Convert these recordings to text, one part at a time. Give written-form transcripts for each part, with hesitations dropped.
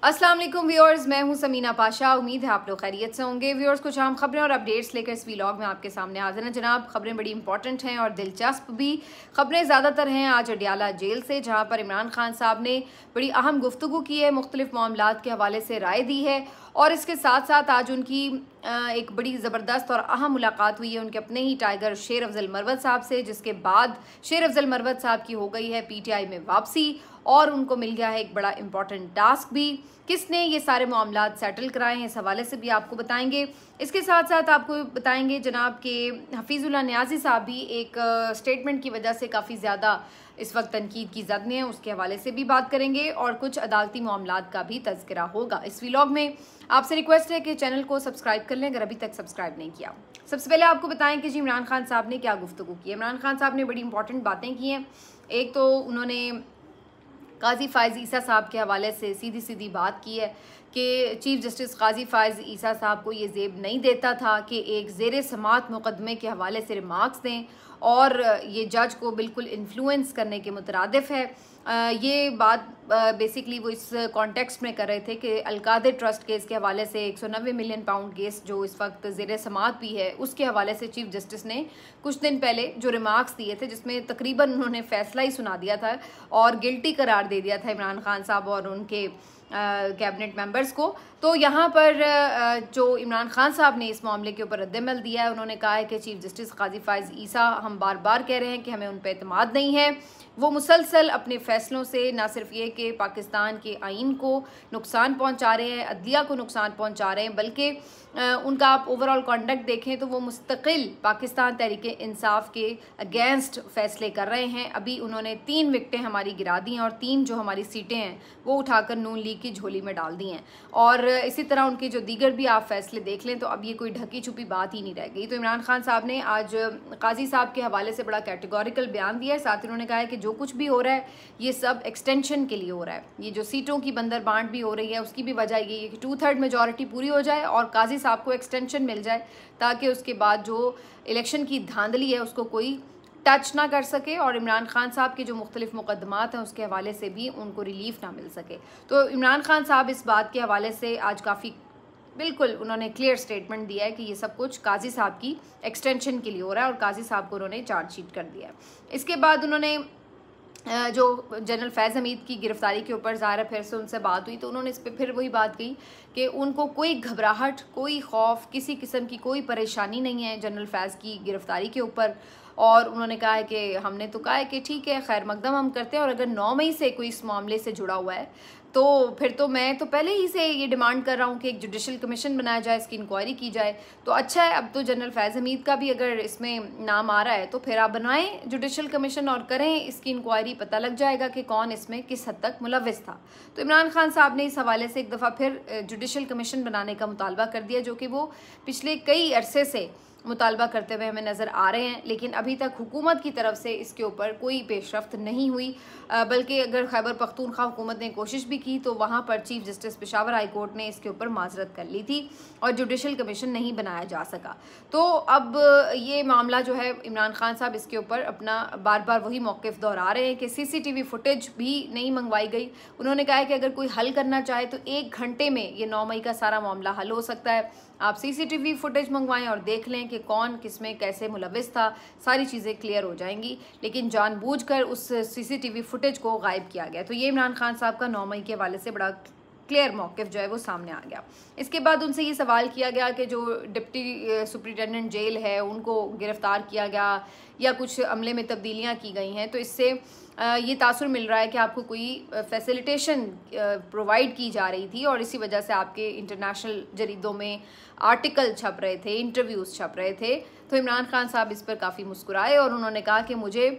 अस्सलाम वालेकुम व्यूअर्स, मैं हूं समीना पाशा। उम्मीद है आप लोग खैरियत से होंगे। व्यूअर्स, कुछ आम खबरें और अपडेट्स लेकर इस व्लॉग में आपके सामने हाजिर हैं जनाब। खबरें बड़ी इंपॉर्टेंट हैं और दिलचस्प भी। खबरें ज़्यादातर हैं आज अडियाला जेल से, जहां पर इमरान खान साहब ने बड़ी अहम गुफ्तगू की है, मुख्तलिफ मामलात के हवाले से राय दी है और इसके साथ साथ आज उनकी एक बड़ी ज़बरदस्त और अहम मुलाकात हुई है उनके अपने ही टाइगर शेर अफजल मरवत साहब से, जिसके बाद शेर अफजल मरवत साहब की हो गई है पीटीआई में वापसी और उनको मिल गया है एक बड़ा इंपॉर्टेंट टास्क भी। किसने ये सारे मामलात सेटल कराए हैं, इस हवाले से भी आपको बताएंगे। इसके साथ साथ आपको बताएंगे जनाब के हफीजुल्लाह नियाज़ी साहब भी एक स्टेटमेंट की वजह से काफ़ी ज़्यादा इस वक्त तनकीद की जद में है, उसके हवाले से भी बात करेंगे और कुछ अदालती मामलात का भी तज़किरा होगा इस व्लॉग में। आपसे रिक्वेस्ट है कि चैनल को सब्सक्राइब कर लें अगर अभी तक सब्सक्राइब नहीं किया। सबसे पहले आपको बताएं कि जी इमरान खान साहब ने क्या गुफ्तगू की है। इमरान खान साहब ने बड़ी इंपॉर्टेंट बातें की हैं। एक तो उन्होंने काजी फ़ाइज़ ईसा साहब के हवाले से सीधी सीधी बात की है कि चीफ जस्टिस काजी फ़ाइज़ ईसा साहब को ये ज़ेब नहीं देता था कि एक ज़ेर समात मुकदमे के हवाले से रिमार्क्स दें और ये जज को बिल्कुल इन्फ्लुएंस करने के मुतरादिफ है। ये बात बेसिकली वो इस कॉन्टेक्स्ट में कर रहे थे कि अलकादर ट्रस्ट केस के हवाले से 190 मिलियन पाउंड केस जो इस वक्त ज़ेर समात भी है, उसके हवाले से चीफ जस्टिस ने कुछ दिन पहले जो रिमार्क्स दिए थे, जिसमें तकरीबन उन्होंने फैसला ही सुना दिया था और गिल्टी करार दे दिया था इमरान खान साहब और उनके कैबिनेट मेंबर्स को। तो यहाँ पर जो इमरान खान साहब ने इस मामले के ऊपर रद्दमल दिया है, उन्होंने कहा है कि चीफ जस्टिस काजी फ़ाइज़ ईसा, हम बार बार कह रहे हैं कि हमें उन पर एतमाद नहीं है। वो मुसलसल अपने फ़ैसलों से न सिर्फ ये कि पाकिस्तान के आइन को नुकसान पहुँचा रहे हैं, अदलिया को नुकसान पहुँचा रहे हैं, बल्कि उनका आप ओवरऑल कंडक्ट देखें तो वो मुस्तकिल पाकिस्तान तहरीक इंसाफ के अगेंस्ट फ़ैसले कर रहे हैं। अभी उन्होंने 3 विकटें हमारी गिरा दी हैं और 3 जो हमारी सीटें हैं वो उठाकर नून लीग की झोली में डाल दी हैं। और इसी तरह उनके जो दीगर भी आप फैसले देख लें तो अब ये कोई ढकी छुपी बात ही नहीं रह गई। तो इमरान खान साहब ने आज काजी साहब के हवाले से बड़ा कैटेगोरिकल बयान दिया है। साथ ही उन्होंने कहा है कि जो कुछ भी हो रहा है ये सब एक्सटेंशन के लिए हो रहा है। ये जो सीटों की बंदर बांट भी हो रही है उसकी भी वजह ये है कि 2/3 मेजॉरिटी पूरी हो जाए और काजी साहब को एक्सटेंशन मिल जाए ताकि उसके बाद जो इलेक्शन की धांधली है उसको कोई टच ना कर सके और इमरान खान साहब के जो मुख्तलिफ मुकदमात हैं उसके हवाले से भी उनको रिलीफ ना मिल सके। तो इमरान खान साहब इस बात के हवाले से आज काफ़ी बिल्कुल उन्होंने क्लियर स्टेटमेंट दिया है कि ये सब कुछ काजी साहब की एक्सटेंशन के लिए हो रहा है और काजी साहब को उन्होंने चार्जशीट कर दिया है। इसके बाद उन्होंने जो जनरल फैज़ हमीद की गिरफ्तारी के ऊपर ज़ाहिर फिर से उनसे बात हुई तो उन्होंने इस पर फिर वही बात कही कि उनको कोई घबराहट, कोई खौफ, किसी किस्म की कोई परेशानी नहीं है जनरल फैज़ की गिरफ्तारी के ऊपर। और उन्होंने कहा है कि हमने तो कहा है कि ठीक है, खैर मकदम हम करते हैं और अगर 9 मई से कोई इस मामले से जुड़ा हुआ है तो फिर तो मैं तो पहले ही से ये डिमांड कर रहा हूँ कि एक जुडिशल कमीशन बनाया जाए, इसकी इंक्वायरी की जाए। तो अच्छा है, अब तो जनरल फैज़ हमीद का भी अगर इसमें नाम आ रहा है तो फिर आप बनाएं जुडिशल कमीशन और करें इसकी इंक्वायरी, पता लग जाएगा कि कौन इसमें किस हद तक मुलव्विस था। तो इमरान खान साहब ने इस हवाले से एक दफ़ा फिर जुडिशल कमीशन बनाने का मुतालबा कर दिया, जो कि वो पिछले कई अरसे से मुतालबा करते हुए हमें नज़र आ रहे हैं, लेकिन अभी तक हुकूमत की तरफ से इसके ऊपर कोई पेशरफ्त नहीं हुई। बल्कि अगर खैबर पख्तूनख्वा हुकूमत ने कोशिश भी की तो वहाँ पर chief justice Peshawar high court ने इसके ऊपर माजरत कर ली थी और जुडिशल कमीशन नहीं बनाया जा सका। तो अब ये मामला जो है इमरान खान साहब इसके ऊपर अपना बार बार वही मौक़िफ़ दोहरा रहे हैं कि CCTV फुटेज भी नहीं मंगवाई गई। उन्होंने कहा है कि अगर कोई हल करना चाहे तो 1 घंटे में ये 9 मई का सारा मामला हल हो सकता है। आप CCTV फुटेज मंगवाएं और देख लें कि कौन किसमें कैसे मुलव्विस था, सारी चीज़ें क्लियर हो जाएंगी। लेकिन जानबूझकर उस CCTV फुटेज को गायब किया गया। तो ये इमरान खान साहब का 9 मई के हवाले से बड़ा क्लियर मौक़िफ़ जो है वो सामने आ गया। इसके बाद उनसे ये सवाल किया गया कि जो डिप्टी सुपरिटेंडेंट जेल है उनको गिरफ़्तार किया गया या कुछ अमले में तब्दीलियाँ की गई हैं, तो इससे ये तासुर मिल रहा है कि आपको कोई फैसिलिटेशन प्रोवाइड की जा रही थी और इसी वजह से आपके इंटरनेशनल जरीदों में आर्टिकल छप रहे थे, इंटरव्यूज़ छप रहे थे। तो इमरान खान साहब इस पर काफ़ी मुस्कुराए और उन्होंने कहा कि मुझे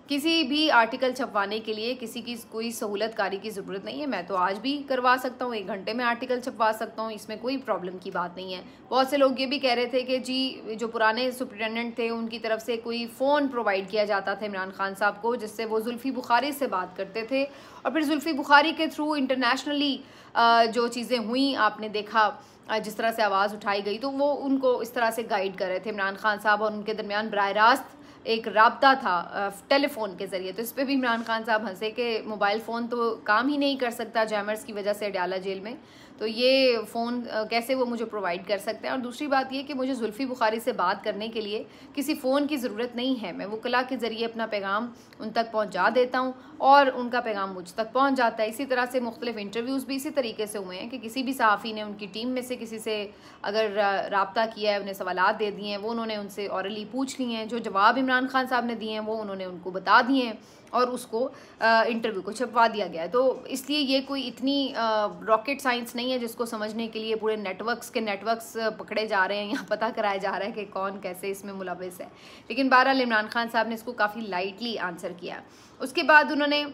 किसी भी आर्टिकल छपवाने के लिए किसी की कोई सहूलतकारी की ज़रूरत नहीं है, मैं तो आज भी करवा सकता हूँ, 1 घंटे में आर्टिकल छपवा सकता हूँ, इसमें कोई प्रॉब्लम की बात नहीं है। बहुत से लोग ये भी कह रहे थे कि जी जो पुराने सुपरिटेंडेंट थे उनकी तरफ से कोई फ़ोन प्रोवाइड किया जाता था इमरान खान साहब को, जिससे वो जुल्फ़ी बुखारी से बात करते थे और फिर जुल्फ़ी बुखारी के थ्रू इंटरनेशनली जो चीज़ें हुई आपने देखा, जिस तरह से आवाज़ उठाई गई, तो वो उनको इस तरह से गाइड कर रहे थे इमरान खान साहब और उनके दरमियान बराह रास्त एक राब्ता था टेलीफोन के ज़रिए। तो इस पर भी इमरान खान साहब हंसे कि मोबाइल फ़ोन तो काम ही नहीं कर सकता जैमर्स की वजह से अडयाला जेल में, तो ये फ़ोन कैसे वो मुझे प्रोवाइड कर सकते हैं। और दूसरी बात ये कि मुझे जुल्फ़ी बुखारी से बात करने के लिए किसी फ़ोन की ज़रूरत नहीं है, मैं वकला के ज़रिए अपना पैगाम उन तक पहुँचा देता हूँ और उनका पैगाम मुझ तक पहुँच जाता है। इसी तरह से मुख्तलिफ इंटरव्यूज़ भी इसी तरीके से हुए हैं कि किसी भी सहाफ़ी ने उनकी टीम में से किसी से अगर राब्ता किया है, उन्हें सवालात दे दिए हैं, वो उन्होंने उनसे ऑरली पूछ लिए हैं, जो जवाब इमरान खान साहब ने दिए हैं वो उन्होंने उनको बता दिए हैं और उसको इंटरव्यू को छपवा दिया गया है। तो इसलिए ये कोई इतनी रॉकेट साइंस नहीं है जिसको समझने के लिए पूरे नेटवर्क्स पकड़े जा रहे हैं या पता कराया जा रहा है कि कौन कैसे इसमें मुलविस है। लेकिन बहरहाल इमरान खान साहब ने इसको काफ़ी लाइटली आंसर किया। उसके बाद उन्होंने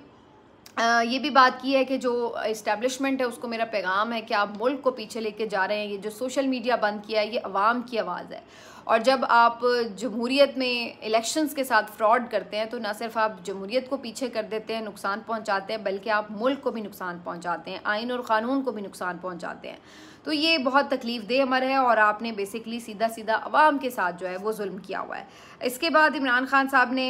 ये भी बात की है कि जो इस्टेब्लिशमेंट है उसको मेरा पैगाम है कि आप मुल्क को पीछे लेके जा रहे हैं, ये जो सोशल मीडिया बंद किया है ये अवाम की आवाज़ है, और जब आप जमहूरियत में इलेक्शंस के साथ फ्रॉड करते हैं तो ना सिर्फ आप जमहूरियत को पीछे कर देते हैं, नुकसान पहुंचाते हैं, बल्कि आप मुल्क को भी नुकसान पहुंचाते हैं, आइन और क़ानून को भी नुकसान पहुंचाते हैं। तो ये बहुत तकलीफ़ देह अमर है और आपने बेसिकली सीधा सीधा अवाम के साथ जो है वो जुल्म किया हुआ है। इसके बाद इमरान खान साहब ने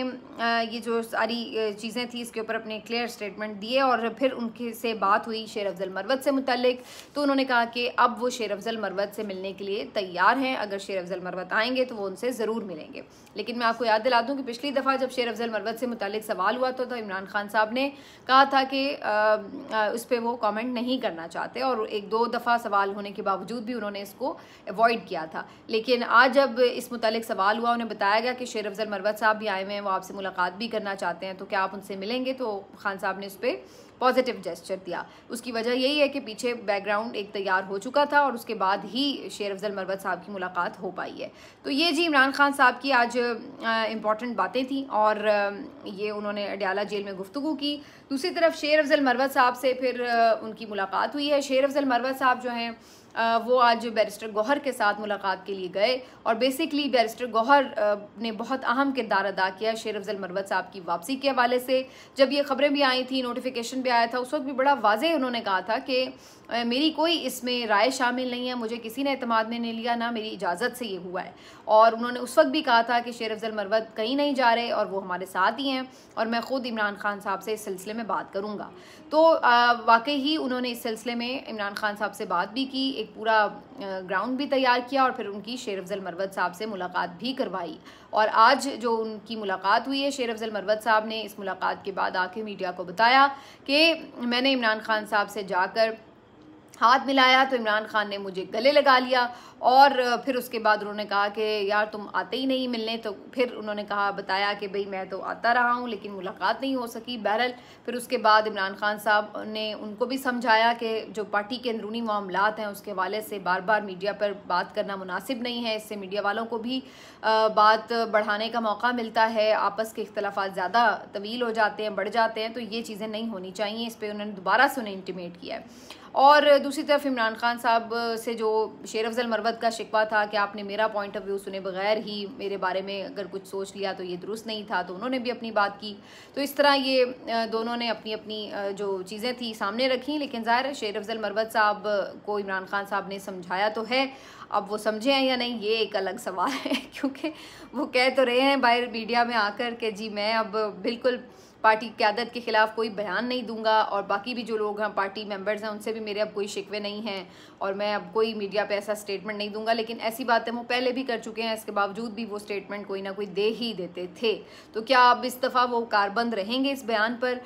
ये जो सारी चीज़ें थी इसके ऊपर अपने क्लियर स्टेटमेंट दिए और फिर उनके से बात हुई शेर अफजल मरवत से मुतल्लिक। तो उन्होंने कहा कि अब वो शेर अफजल मरवत से मिलने के लिए तैयार हैं, अगर शेर अफजल मरवत आएंगे तो वो उनसे ज़रूर मिलेंगे। लेकिन मैं आपको याद दिला दूँ कि पिछली दफ़ा जब शेर अफजल मरवत से मुतल्लिक सवाल हुआ तो इमरान खान साहब ने कहा था कि उस पर वो कॉमेंट नहीं करना चाहते और एक दो दफ़ा सवाल होने के बावजूद भी उन्होंने इसको अवॉइड किया था। लेकिन आज जब इस मुतालिक सवाल हुआ, उन्हें बताया गया कि शेर अफजल मरवत साहब भी आए हुए हैं, वो आपसे मुलाकात भी करना चाहते हैं, तो क्या आप उनसे मिलेंगे? तो खान साहब ने उस पर पॉजिटिव जेस्चर दिया। उसकी वजह यही है कि पीछे बैकग्राउंड एक तैयार हो चुका था और उसके बाद ही शेर अफजल मरवत साहब की मुलाकात हो पाई है। तो ये जी इमरान खान साहब की आज इम्पॉर्टेंट बातें थी और ये उन्होंने अडयाला जेल में गुफ्तगू की। दूसरी तरफ शेर अफजल मरवत साहब से फिर उनकी मुलाकात हुई है। शेर अफजल मरवत साहब जो हैं वो आज बैरिस्टर गौहर के साथ मुलाकात के लिए गए और बेसिकली बैरिस्टर गौहर ने बहुत अहम किरदार अदा किया शेर अफजल मरवत साहब की वापसी के हवाले से। जब ये खबरें भी आई थी, नोटिफिकेशन भी आया था, उस वक्त भी बड़ा वाज़ेह उन्होंने कहा था कि मेरी कोई इसमें राय शामिल नहीं है, मुझे किसी ने एतमाद में नहीं लिया, ना मेरी इजाज़त से ये हुआ है। और उन्होंने उस वक्त भी कहा था कि शेर अफजल मरवत कहीं नहीं जा रहे और वो हमारे साथ ही हैं और मैं ख़ुद इमरान खान साहब से इस सिलसिले में बात करूँगा। तो वाकई ही उन्होंने इस सिलसिले में इमरान खान साहब से बात भी की, एक पूरा ग्राउंड भी तैयार किया और फिर उनकी शेर अफजल मरवत साहब से मुलाकात भी करवाई। और आज जो उनकी मुलाकात हुई है, शेर अफजल मरवत साहब ने इस मुलाकात के बाद आके मीडिया को बताया कि मैंने इमरान खान साहब से जाकर हाथ मिलाया तो इमरान खान ने मुझे गले लगा लिया और फिर उसके बाद उन्होंने कहा कि यार तुम आते ही नहीं मिलने। तो फिर उन्होंने कहा, बताया कि भाई मैं तो आता रहा हूँ लेकिन मुलाकात नहीं हो सकी। बहरहाल फिर उसके बाद इमरान खान साहब ने उनको भी समझाया कि जो पार्टी के अंदरूनी मामलात हैं उसके हवाले से बार बार मीडिया पर बात करना मुनासिब नहीं है, इससे मीडिया वालों को भी बात बढ़ाने का मौका मिलता है, आपस के इख्तलाफात ज़्यादा तवील हो जाते हैं, बढ़ जाते हैं, तो ये चीज़ें नहीं होनी चाहिए। इस पर उन्होंने दोबारा से उन्हें इंटीमेट किया है। और दूसरी तरफ इमरान खान साहब से जो शेर अफजल मरवत का शिकवा था कि आपने मेरा पॉइंट ऑफ व्यू सुने बगैर ही मेरे बारे में अगर कुछ सोच लिया तो ये दुरुस्त नहीं था, तो उन्होंने भी अपनी बात की। तो इस तरह ये दोनों ने अपनी अपनी जो चीज़ें थी सामने रखी। लेकिन ज़ाहिर है शेर अफजल मरवत साहब को इमरान खान साहब ने समझाया तो है, अब वो समझे हैं या नहीं ये एक अलग सवाल है, क्योंकि वो कह तो रहे हैं बाहर मीडिया में आकर के जी मैं अब बिल्कुल पार्टी क़यादत के ख़िलाफ़ कोई बयान नहीं दूंगा और बाकी भी जो लोग हैं पार्टी मेंबर्स हैं उनसे भी मेरे अब कोई शिकवे नहीं हैं और मैं अब कोई मीडिया पे ऐसा स्टेटमेंट नहीं दूंगा। लेकिन ऐसी बातें वो पहले भी कर चुके हैं, इसके बावजूद भी वो स्टेटमेंट कोई ना कोई दे ही देते थे। तो क्या अब इस दफ़ा वो कारबंद रहेंगे इस बयान पर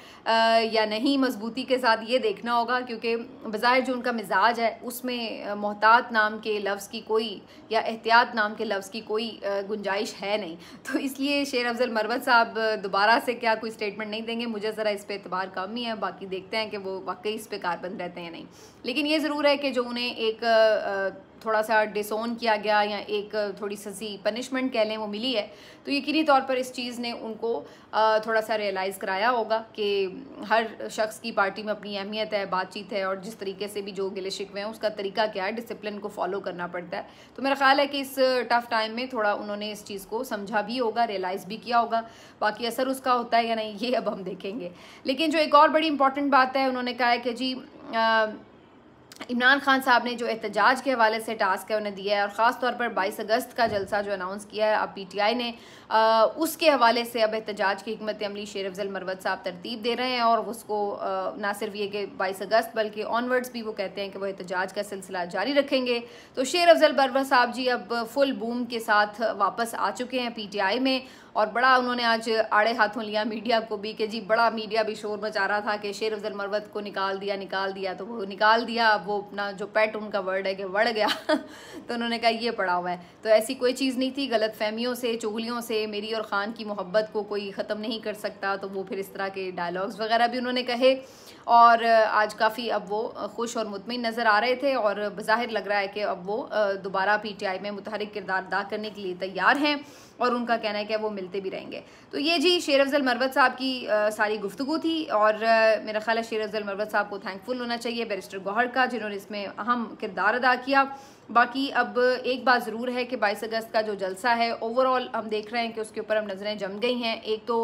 या नहीं, मजबूती के साथ ये देखना होगा, क्योंकि बज़ाहिर जो उनका मिजाज है उसमें मोहतात नाम के लफ्ज़ की कोई या एहतियात नाम के लफ्ज़ की कोई गुंजाइश है नहीं। तो इसलिए शेर अफजल मरवत साहब दोबारा से क्या कोई स्टेटमेंट नहीं देंगे, मुझे ज़रा इस पे एतबार कम ही है। बाकी देखते हैं कि वो वाकई इस पे कारबंद रहते हैं या नहीं। लेकिन ये ज़रूर है कि जो उन्हें एक थोड़ा सा डिसोन किया गया या एक थोड़ी सी पनिशमेंट कह लें वो मिली है, तो यकीनी तौर पर इस चीज़ ने उनको थोड़ा सा रियलाइज़ कराया होगा कि हर शख्स की पार्टी में अपनी अहमियत है, बातचीत है और जिस तरीके से भी जो गिले शिकवे हैं उसका तरीका क्या है, डिसिप्लिन को फॉलो करना पड़ता है। तो मेरा ख्याल है कि इस टफ़ टाइम में थोड़ा उन्होंने इस चीज़ को समझा भी होगा, रियलाइज़ भी किया होगा। बाकी असर उसका होता है या नहीं ये अब हम देखेंगे। लेकिन जो एक और बड़ी इंपॉर्टेंट बात है, उन्होंने कहा है कि जी इमरान खान साहब ने जो एहतजाज के हवाले से टास्क है उन्हें दिया है, और ख़ास तौर पर 22 अगस्त का जलसा जो अनाउंस किया है अब PTI ने, उसके हवाले से अब एहतजाज की हिकमत अमली शेर अफजल मरवत साहब तरतीब दे रहे हैं। और उसको ना सिर्फ ये कि 22 अगस्त बल्कि ऑनवर्ड्स भी वो कहते हैं कि वो एहतजाज का सिलसिला जारी रखेंगे। तो शेर अफजल मरवत साहब जी अब फुल बूम के साथ वापस आ चुके हैं PTI में, और बड़ा उन्होंने आज आड़े हाथों लिया मीडिया को भी कि जी बड़ा मीडिया भी शोर मचा रहा था कि शेर अफजल मरवत को निकाल दिया, तो वो निकाल दिया। अब वो अपना जो पेट उनका वर्ड है कि बढ़ गया तो उन्होंने कहा ये पड़ा हुआ है। तो ऐसी कोई चीज़ नहीं थी, गलत फहमियों से चुगलियों से मेरी और ख़ान की मोहब्बत को कोई ख़त्म नहीं कर सकता। तो वो फिर इस तरह के डायलॉग्स वगैरह भी उन्होंने कहे, और आज काफ़ी अब वो खुश और मुतमईन नज़र आ रहे थे, और बज़ाहिर लग रहा है कि अब वो दोबारा PTI में मुतहरिक किरदार अदा करने के लिए तैयार हैं, और उनका कहना है कि वो मिलते भी रहेंगे। तो ये जी शेर अफजल मरवत साहब की सारी गुफ्तगू थी, और मेरा ख्याल है शेर अफजल मरवत साहब को थैंकफुल होना चाहिए बैरिस्टर गौहर का, जिन्होंने इसमें अहम किरदार अदा किया। बाकी अब एक बात ज़रूर है कि 22 अगस्त का जो जलसा है ओवरऑल हम देख रहे हैं कि उसके ऊपर हम नज़रें जम गई हैं। एक तो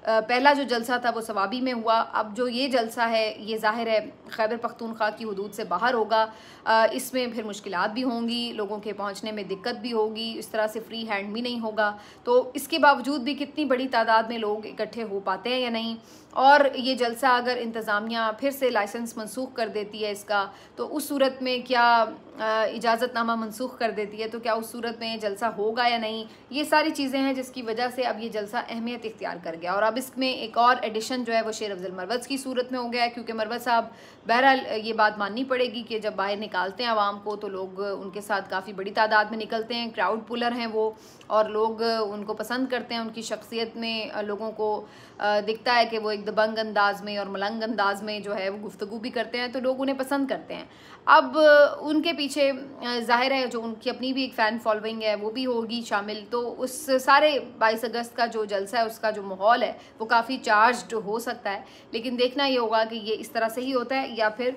पहला जो जलसा था वो सवाबी में हुआ, अब जो ये जलसा है ये ज़ाहिर है खैबर पख्तूनख्वा की हदूद से बाहर होगा। इसमें फिर मुश्किलात भी होंगी, लोगों के पहुंचने में दिक्कत भी होगी, इस तरह से फ्री हैंड भी नहीं होगा। तो इसके बावजूद भी कितनी बड़ी तादाद में लोग इकट्ठे हो पाते हैं या नहीं, और ये जलसा अगर इंतज़ामिया फिर से लाइसेंस मनसूख कर देती है इसका, तो उस सूरत में क्या इजाज़तनामा मनसूख कर देती है, तो क्या उस सूरत में जलसा होगा या नहीं, ये सारी चीज़ें हैं जिसकी वजह से अब ये जलसा अहमियत इख्तियार कर गया। और अब इसमें एक और एडिशन जो है वो शेर अफजल मरवत की सूरत में हो गया है, क्योंकि मरवत साहब बहरहाल ये बात माननी पड़ेगी कि जब बाहर निकालते हैं आवाम को तो लोग उनके साथ काफ़ी बड़ी तादाद में निकलते हैं, क्राउड पुलर हैं वो, और लोग उनको पसंद करते हैं। उनकी शख्सियत में लोगों को दिखता है कि वो एक दबंग अंदाज में और मलंग अंदाज में जो है वो गुफ्तगू भी करते हैं, तो लोग उन्हें पसंद करते हैं। अब उनके पीछे जाहिर है जो उनकी अपनी भी एक फ़ैन फॉलोइंग है वो भी होगी शामिल, तो उस सारे 22 अगस्त का जो जलसा है उसका जो माहौल है वो काफ़ी चार्ज्ड हो सकता है। लेकिन देखना ये होगा कि ये इस तरह से ही होता है या फिर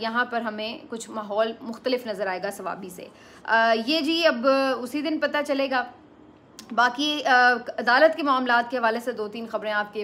यहाँ पर हमें कुछ माहौल मुख्तलिफ नज़र आएगा सवाबी से। ये जी अब उसी दिन पता चलेगा। बाकी अदालत के मामलात के हवाले से 2-3 खबरें आपके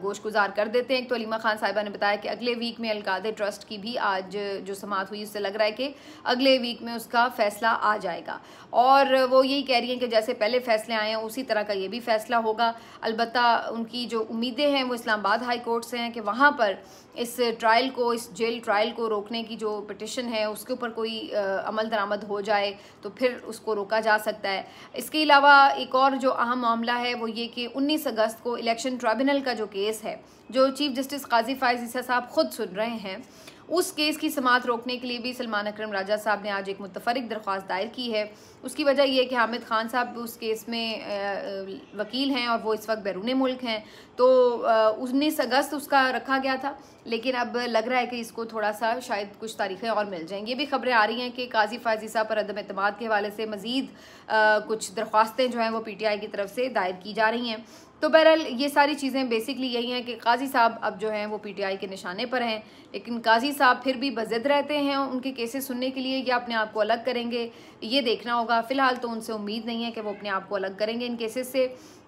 गोश गुजार कर देते हैं। एक तो अलीमा खान साहिबा ने बताया कि अगले वीक में अलकादे ट्रस्ट की भी आज जो समाअत हुई उससे लग रहा है कि अगले वीक में उसका फ़ैसला आ जाएगा, और वो यही कह रही हैं कि जैसे पहले फ़ैसले आए हैं उसी तरह का ये भी फ़ैसला होगा। अलबत्ता उनकी जो उम्मीदें हैं वो इस्लामाबाद हाई कोर्ट से हैं कि वहाँ पर इस ट्रायल को, इस जेल ट्रायल को रोकने की जो पिटिशन है उसके ऊपर कोई अमल दरामद हो जाए तो फिर उसको रोका जा सकता है। इसके अलावा एक और जो अहम मामला है वो ये कि 19 अगस्त को इलेक्शन ट्रिब्यूनल का जो केस है, जो चीफ जस्टिस काजी फायज़ ईसा साहब खुद सुन रहे हैं, उस केस की समाअत रोकने के लिए भी सलमान अकरम राजा साहब ने आज एक मुतफरिक दरख्वास्त दायर की है। उसकी वजह यह है कि हामिद खान साहब उस केस में वकील हैं और वो इस वक्त बैरून मुल्क हैं, तो 19 अगस्त उसका रखा गया था, लेकिन अब लग रहा है कि इसको थोड़ा सा शायद कुछ तारीखें और मिल जाएंगी। ये भी खबरें आ रही हैं कि काजी फायज़ ईसा पर अदम एतमाद के हवाले से मज़ीद कुछ दरख्वास्तें जो हैं वो PTI की तरफ से दायर की जा रही हैं। तो बहरहाल ये सारी चीज़ें बेसिकली यही हैं कि काजी साहब अब जो हैं वो PTI के निशाने पर हैं, लेकिन काजी साहब फिर भी बज़द रहते हैं उनके केसेस सुनने के लिए या अपने आप को अलग करेंगे, ये देखना होगा। फ़िलहाल तो उनसे उम्मीद नहीं है कि वो अपने आप को अलग करेंगे इन केसेस से।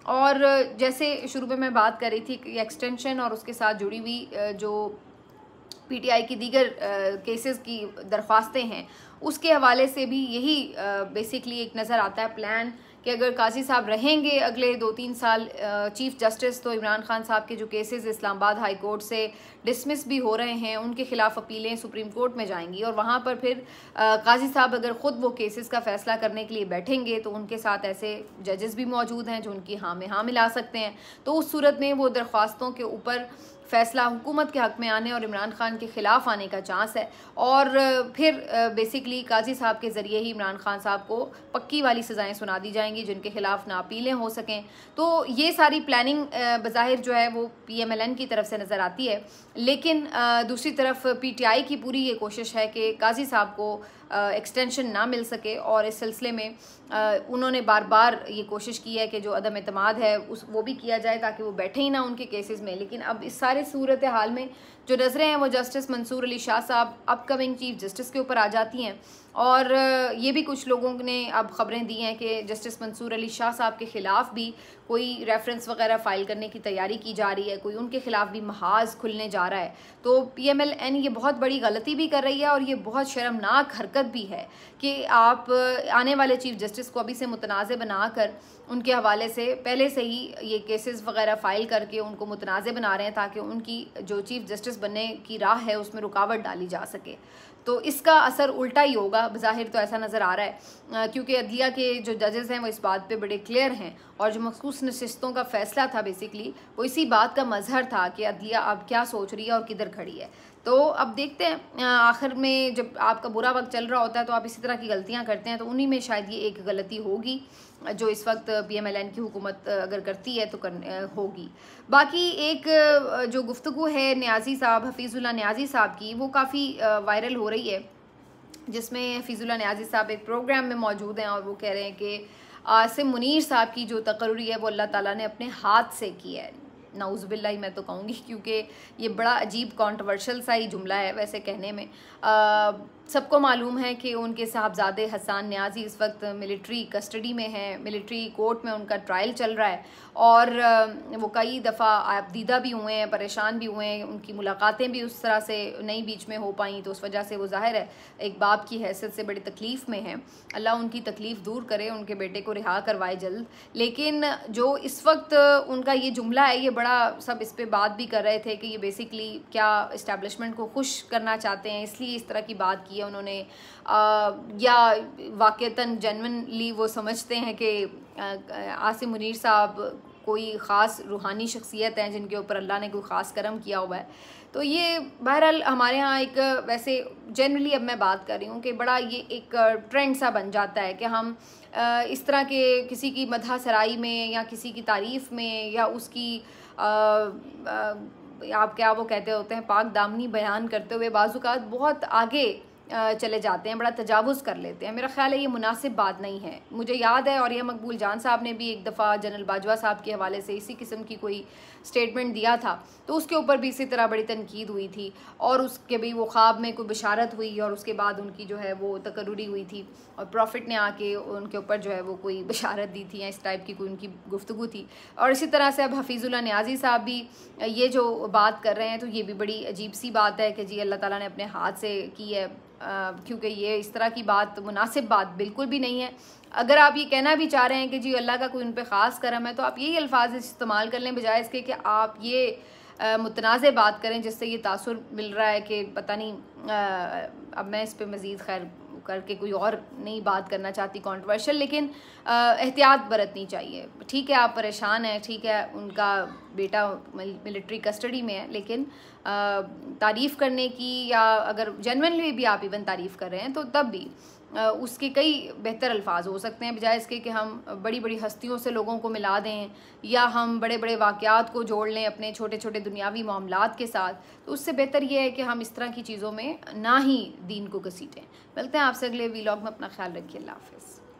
और जैसे शुरू में मैं बात कर रही थी कि एक्सटेंशन और उसके साथ जुड़ी हुई जो PTI की दीगर केसेस की दरख्वास्तें हैं उसके हवाले से भी यही बेसिकली एक नज़र आता है प्लान कि अगर काजी साहब रहेंगे अगले 2-3 साल चीफ जस्टिस, तो इमरान खान साहब के जो केसेस इस्लामाबाद हाई कोर्ट से डिसमिस भी हो रहे हैं उनके खिलाफ अपीलें सुप्रीम कोर्ट में जाएंगी, और वहाँ पर फिर काजी साहब अगर ख़ुद वो केसेस का फ़ैसला करने के लिए बैठेंगे तो उनके साथ ऐसे जजेस भी मौजूद हैं जो उनकी हाँ में हाँ मिला सकते हैं। तो उस सूरत में वो दरख्वास्तों के ऊपर फ़ैसला हुकूमत के हक़ में आने और इमरान खान के ख़िलाफ़ आने का चांस है, और फिर बेसिकली काजी साहब के ज़रिए ही इमरान खान साहब को पक्की वाली सज़ाएं सुना दी जाएंगी जिनके ख़िलाफ़ ना अपीलें हो सकें। तो ये सारी प्लानिंग बज़ाहिर जो है वो PMLN की तरफ से नज़र आती है, लेकिन दूसरी तरफ PTI की पूरी ये कोशिश है कि काजी साहब को एक्सटेंशन ना मिल सके। और इस सिलसिले में उन्होंने बार बार ये कोशिश की है कि जो अदम एतमाद है वो भी किया जाए ताकि वो बैठे ही ना उनके केसेस में। लेकिन अब इस सारे सूरत हाल में जो नज़रें हैं वो जस्टिस मंसूर अली शाह साहब अपकमिंग चीफ जस्टिस के ऊपर आ जाती हैं। और ये भी कुछ लोगों ने अब ख़बरें दी हैं कि जस्टिस मंसूर अली शाह साहब के ख़िलाफ़ भी कोई रेफरेंस वगैरह फ़ाइल करने की तैयारी की जा रही है, कोई उनके ख़िलाफ़ भी महाज खुलने जा रहा है। तो PMLN ये बहुत बड़ी गलती भी कर रही है और ये बहुत शर्मनाक हरकत भी है कि आप आने वाले चीफ जस्टिस को अभी से मुतनाज़ बनाकर उनके हवाले से पहले से ही ये केसेस वगैरह फ़ाइल करके उनको मुतनाज़ बना रहे हैं ताकि उनकी जो चीफ जस्टिस बनने की राह है उसमें रुकावट डाली जा सके। तो इसका असर उल्टा ही होगा, बज़ाहिर तो ऐसा नज़र आ रहा है, क्योंकि अदलिया के जो जजेस हैं वो इस बात पे बड़े क्लियर हैं और जो मखसूस नशिस्तों का फ़ैसला था बेसिकली वो इसी बात का मजहर था कि अदलिया अब क्या सोच रही है और किधर खड़ी है। तो अब देखते हैं आखिर में जब आपका बुरा वक्त चल रहा होता है तो आप इसी तरह की गलतियां करते हैं, तो उन्हीं में शायद ये एक गलती होगी जो इस वक्त PMLN की हुकूमत अगर करती है तो होगी। बाकी एक जो गुफ्तगू है न्याजी साहब हफीज़ुल्लाह न्याजी साहब की वो काफ़ी वायरल हो रही है, जिसमें हफीज़ुल्लाह न्याजी साहब एक प्रोग्राम में मौजूद हैं और वो कह रहे हैं कि आसिम मुनीर साहब की जो तकर्री है वो अल्लाह ताला ने अपने हाथ से की है। नाउज़ुबिल्लाह मैं तो कहूँगी, क्योंकि ये बड़ा अजीब कॉन्ट्रोवर्शियल सा ही जुमला है वैसे कहने में। सबको मालूम है कि उनके साहबजादे हसन न्याजी इस वक्त मिलिट्री कस्टडी में हैं, मिलिट्री कोर्ट में उनका ट्रायल चल रहा है और वो कई दफ़ा आपदीदा भी हुए हैं, परेशान भी हुए हैं, उनकी मुलाकातें भी उस तरह से नहीं बीच में हो पाई, तो उस वजह से वो ज़ाहिर है एक बाप की हैसियत से बड़ी तकलीफ़ में हैं। अल्लाह उनकी तकलीफ़ दूर करे, उनके बेटे को रिहा करवाए जल्द। लेकिन जो इस वक्त उनका ये जुमला है ये बड़ा सब इस पर बात भी कर रहे थे कि ये बेसिकली क्या इस्टेब्लिशमेंट को खुश करना चाहते हैं इसलिए इस तरह की बात की है उन्होंने, या वाक़तन जेन्युइनली वो समझते हैं कि आसिम मुनीर साहब कोई ख़ास रूहानी शख्सियत हैं जिनके ऊपर अल्लाह ने कोई ख़ास करम किया हुआ है। तो ये बहरहाल हमारे यहाँ एक वैसे जनरली अब मैं बात कर रही हूँ कि बड़ा ये एक ट्रेंड सा बन जाता है कि हम इस तरह के किसी की मदह सराई में या किसी की तारीफ़ में या उसकी आप क्या वो कहते होते हैं पाक दामनी बयान करते हुए बाज़ुकात बहुत आगे चले जाते हैं, बड़ा तजावुज़ कर लेते हैं। मेरा ख्याल है ये मुनासिब बात नहीं है। मुझे याद है और यह मकबूल जान साहब ने भी एक दफ़ा जनरल बाजवा साहब के हवाले से इसी किस्म की कोई स्टेटमेंट दिया था, तो उसके ऊपर भी इसी तरह बड़ी तनकीद हुई थी और उसके भी वो ख्वाब में कोई बशारत हुई और उसके बाद उनकी जो है वो तकर्रुरी हुई थी और प्रॉफिट ने आके उनके ऊपर जो है वो कोई बशारत दी थी या इस टाइप की कोई उनकी गुफ्तगू थी। और इसी तरह से अब हफीज़ुल्लाह न्याजी साहब भी ये जो बात कर रहे हैं तो ये भी बड़ी अजीब सी बात है कि जी अल्लाह ताला ने अपने हाथ से की है, क्योंकि ये इस तरह की बात मुनासिब बात बिल्कुल भी नहीं है। अगर आप ये कहना भी चाह रहे हैं कि जी अल्लाह का कोई उन पर ख़ास करम है तो आप यही अल्फाज इस्तेमाल कर लें बजाय इसके कि आप ये मुतनाज़ बात करें जिससे ये तासुर मिल रहा है कि पता नहीं। अब मैं इस पर मज़ीद खैर करके कोई और नहीं बात करना चाहती कंट्रोवर्शियल, लेकिन एहतियात बरतनी चाहिए। ठीक है आप परेशान हैं, ठीक है उनका बेटा मिलिट्री कस्टडी में है, लेकिन तारीफ़ करने की या अगर जेन्युइनली भी आप इवन तारीफ़ कर रहे हैं तो तब भी उसके कई बेहतर अल्फाज हो सकते हैं बजाय इसके कि हम बड़ी बड़ी हस्तियों से लोगों को मिला दें या हम बड़े बड़े वाक़यात को जोड़ लें अपने छोटे छोटे दुनियावी मामलात के साथ। तो उससे बेहतर ये है कि हम इस तरह की चीज़ों में ना ही दीन को घसीटें। मिलते हैं आपसे अगले वीलॉग में, अपना ख्याल रखिए, अल्लाह हाफ़िज़।